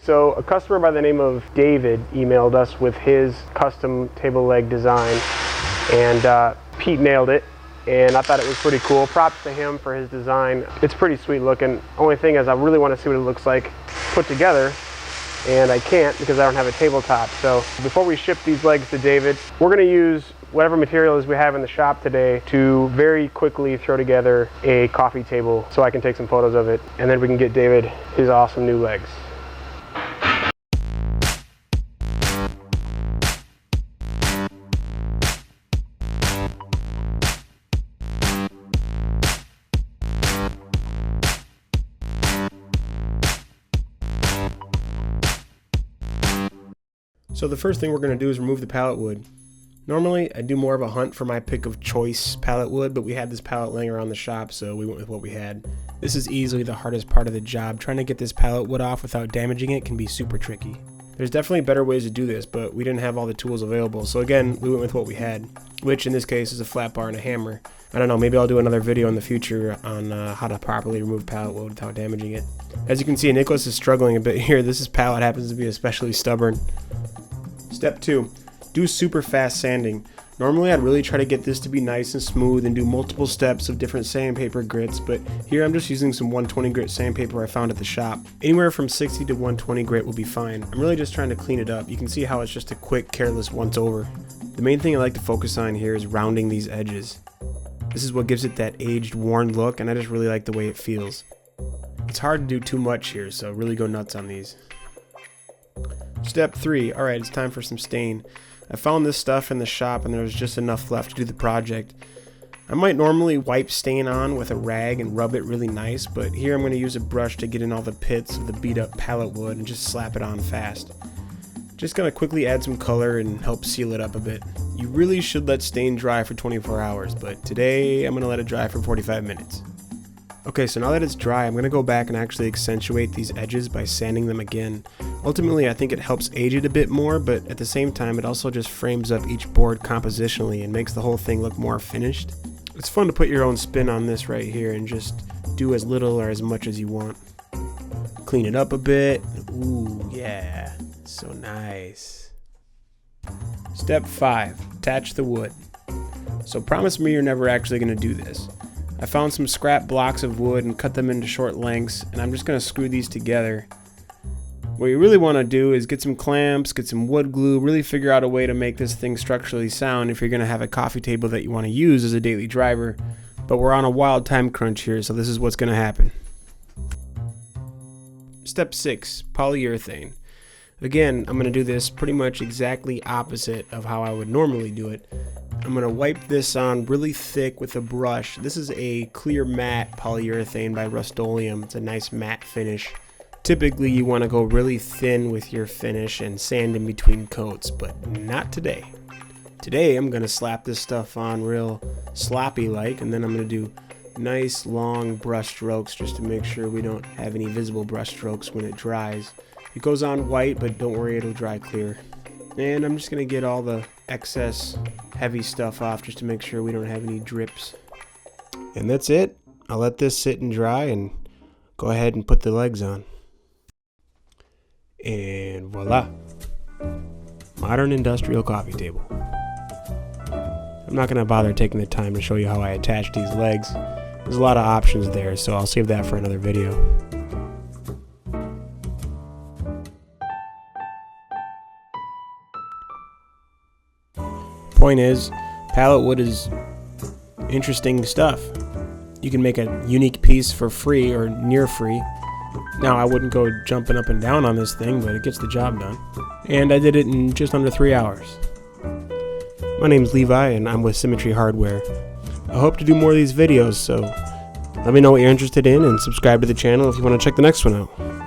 So a customer by the name of David emailed us with his custom table leg design, and Pete nailed it, and I thought it was pretty cool. Props to him for his design. It's pretty sweet looking. Only thing is I really want to see what it looks like put together, and I can't because I don't have a tabletop. So before we ship these legs to David, we're going to use whatever materials we have in the shop today to very quickly throw together a coffee table so I can take some photos of it, and then we can get David his awesome new legs. So the first thing we're going to do is remove the pallet wood. Normally I do more of a hunt for my pick of choice pallet wood, but we had this pallet laying around the shop, so we went with what we had. This is easily the hardest part of the job. Trying to get this pallet wood off without damaging it can be super tricky. There's definitely better ways to do this, but we didn't have all the tools available, so again we went with what we had, which in this case is a flat bar and a hammer. I don't know, maybe I'll do another video in the future on how to properly remove pallet wood without damaging it. As you can see, Nicholas is struggling a bit here. This pallet happens to be especially stubborn. Step 2. Do super fast sanding. Normally I'd really try to get this to be nice and smooth and do multiple steps of different sandpaper grits, but here I'm just using some 120 grit sandpaper I found at the shop. Anywhere from 60 to 120 grit will be fine. I'm really just trying to clean it up. You can see how it's just a quick, careless once over. The main thing I like to focus on here is rounding these edges. This is what gives it that aged, worn look, and I just really like the way it feels. It's hard to do too much here, so really go nuts on these. Step 3. Alright, it's time for some stain. I found this stuff in the shop and there was just enough left to do the project. I might normally wipe stain on with a rag and rub it really nice, but here I'm going to use a brush to get in all the pits of the beat up pallet wood and just slap it on fast. Just going to quickly add some color and help seal it up a bit. You really should let stain dry for 24 hours, but today I'm going to let it dry for 45 minutes. Okay, so now that it's dry, I'm going to go back and actually accentuate these edges by sanding them again. Ultimately, I think it helps age it a bit more, but at the same time, it also just frames up each board compositionally and makes the whole thing look more finished. It's fun to put your own spin on this right here and just do as little or as much as you want. Clean it up a bit. Ooh, yeah, so nice. Step 5, attach the wood. So promise me you're never actually going to do this. I found some scrap blocks of wood and cut them into short lengths, and I'm just going to screw these together. What you really want to do is get some clamps, get some wood glue, really figure out a way to make this thing structurally sound if you're going to have a coffee table that you want to use as a daily driver. But we're on a wild time crunch here, so this is what's going to happen. Step 6, polyurethane. Again, I'm going to do this pretty much exactly opposite of how I would normally do it. I'm going to wipe this on really thick with a brush. This is a clear matte polyurethane by Rust-Oleum. It's a nice matte finish. Typically you want to go really thin with your finish and sand in between coats, but not today. Today I'm going to slap this stuff on real sloppy like, and then I'm going to do nice long brush strokes just to make sure we don't have any visible brush strokes when it dries. It goes on white, but don't worry, it'll dry clear. And I'm just going to get all the excess heavy stuff off just to make sure we don't have any drips. And that's it. I'll let this sit and dry and go ahead and put the legs on. And voila. Modern industrial coffee table. I'm not going to bother taking the time to show you how I attach these legs. There's a lot of options there, so I'll save that for another video. Point is, pallet wood is interesting stuff. You can make a unique piece for free or near free. Now I wouldn't go jumping up and down on this thing, but it gets the job done. And I did it in just under 3 hours. My name's Levi and I'm with Symmetry Hardware. I hope to do more of these videos, so let me know what you're interested in and subscribe to the channel if you want to check the next one out.